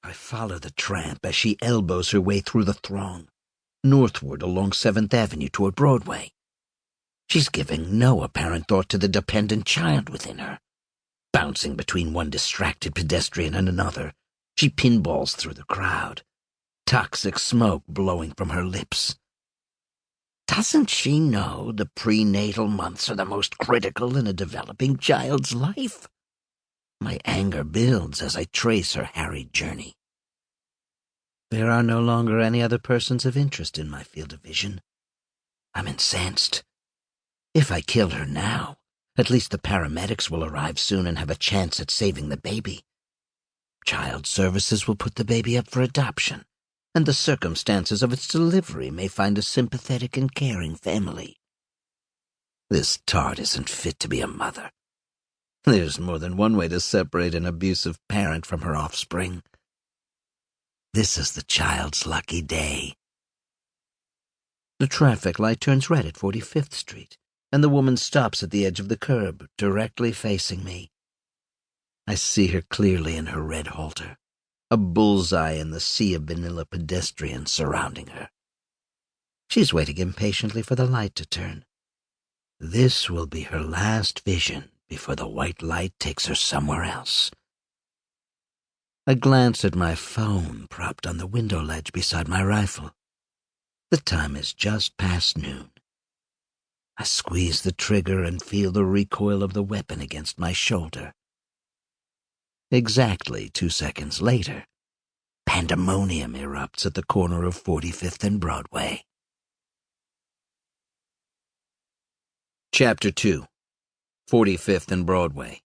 I follow the tramp as she elbows her way through the throng, northward along 7th Avenue toward Broadway. She's giving no apparent thought to the dependent child within her. Bouncing between one distracted pedestrian and another, she pinballs through the crowd, toxic smoke blowing from her lips. Doesn't she know the prenatal months are the most critical in a developing child's life? My anger builds as I trace her harried journey. There are no longer any other persons of interest in my field of vision. I'm incensed. If I kill her now, at least the paramedics will arrive soon and have a chance at saving the baby. Child Services will put the baby up for adoption, and the circumstances of its delivery may find a sympathetic and caring family. This tart isn't fit to be a mother. There's more than one way to separate an abusive parent from her offspring. This is the child's lucky day. The traffic light turns red at 45th Street, and the woman stops at the edge of the curb, directly facing me. I see her clearly in her red halter, a bullseye in the sea of vanilla pedestrians surrounding her. She's waiting impatiently for the light to turn. This will be her last vision before the white light takes her somewhere else. I glance at my phone propped on the window ledge beside my rifle. The time is just past noon. I squeeze the trigger and feel the recoil of the weapon against my shoulder. Exactly 2 seconds later, pandemonium erupts at the corner of 45th and Broadway. Chapter 2, 45th and Broadway,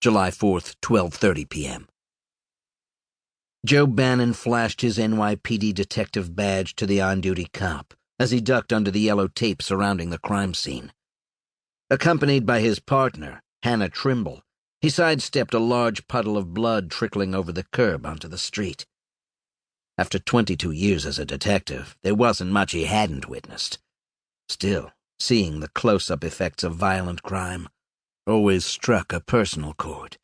July 4th, 12:30 p.m. Joe Bannon flashed his NYPD detective badge to the on-duty cop as he ducked under the yellow tape surrounding the crime scene. Accompanied by his partner, Hannah Trimble, he sidestepped a large puddle of blood trickling over the curb onto the street. After 22 years as a detective, there wasn't much he hadn't witnessed. Still, seeing the close-up effects of violent crime always struck a personal chord,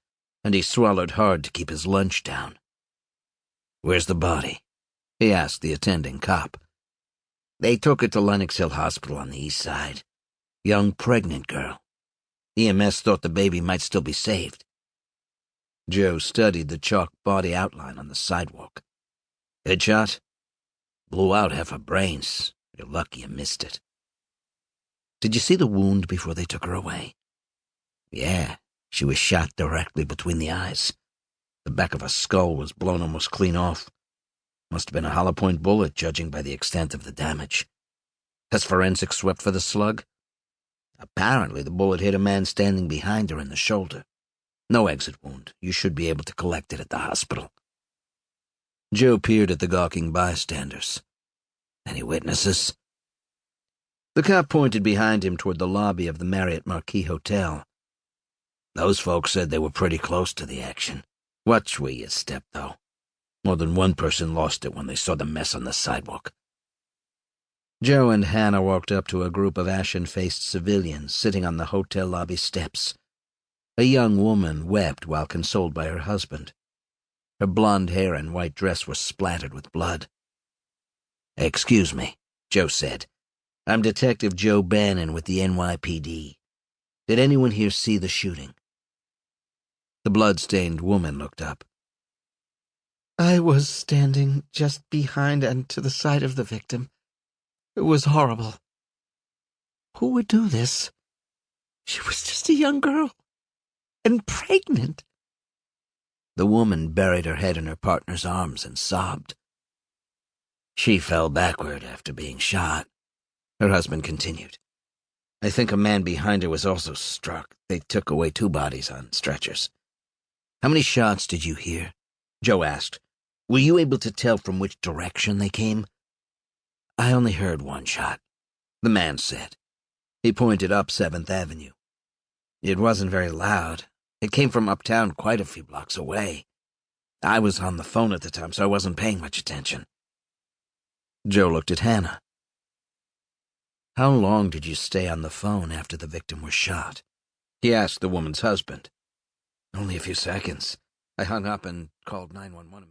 and he swallowed hard to keep his lunch down. "Where's the body?" he asked the attending cop. "They took her to Lenox Hill Hospital on the east side. Young pregnant girl. EMS thought the baby might still be saved." Joe studied the chalk body outline on the sidewalk. "Headshot? Blew out half her brains. You're lucky you missed it." "Did you see the wound before they took her away?" "Yeah, she was shot directly between the eyes. The back of her skull was blown almost clean off. Must have been a hollow point bullet, judging by the extent of the damage. Has forensics swept for the slug?" "Apparently the bullet hit a man standing behind her in the shoulder. No exit wound. You should be able to collect it at the hospital." Joe peered at the gawking bystanders. "Any witnesses?" The cop pointed behind him toward the lobby of the Marriott Marquis Hotel. "Those folks said they were pretty close to the action. Watch where you step, though. More than one person lost it when they saw the mess on the sidewalk." Joe and Hannah walked up to a group of ashen-faced civilians sitting on the hotel lobby steps. A young woman wept while consoled by her husband. Her blonde hair and white dress were splattered with blood. "Excuse me," Joe said. "I'm Detective Joe Bannon with the NYPD. Did anyone here see the shooting?" The blood-stained woman looked up. "I was standing just behind and to the side of the victim. It was horrible. Who would do this? She was just a young girl. And pregnant." The woman buried her head in her partner's arms and sobbed. "She fell backward after being shot," her husband continued. "I think a man behind her was also struck. They took away 2 bodies on stretchers." "How many shots did you hear?" Joe asked. "Were you able to tell from which direction they came?" "I only heard 1 shot," the man said. He pointed up 7th Avenue. "It wasn't very loud. It came from uptown quite a few blocks away. I was on the phone at the time, so I wasn't paying much attention." Joe looked at Hannah. "How long did you stay on the phone after the victim was shot?" he asked the woman's husband. "Only a few seconds. I hung up and called 911 immediately."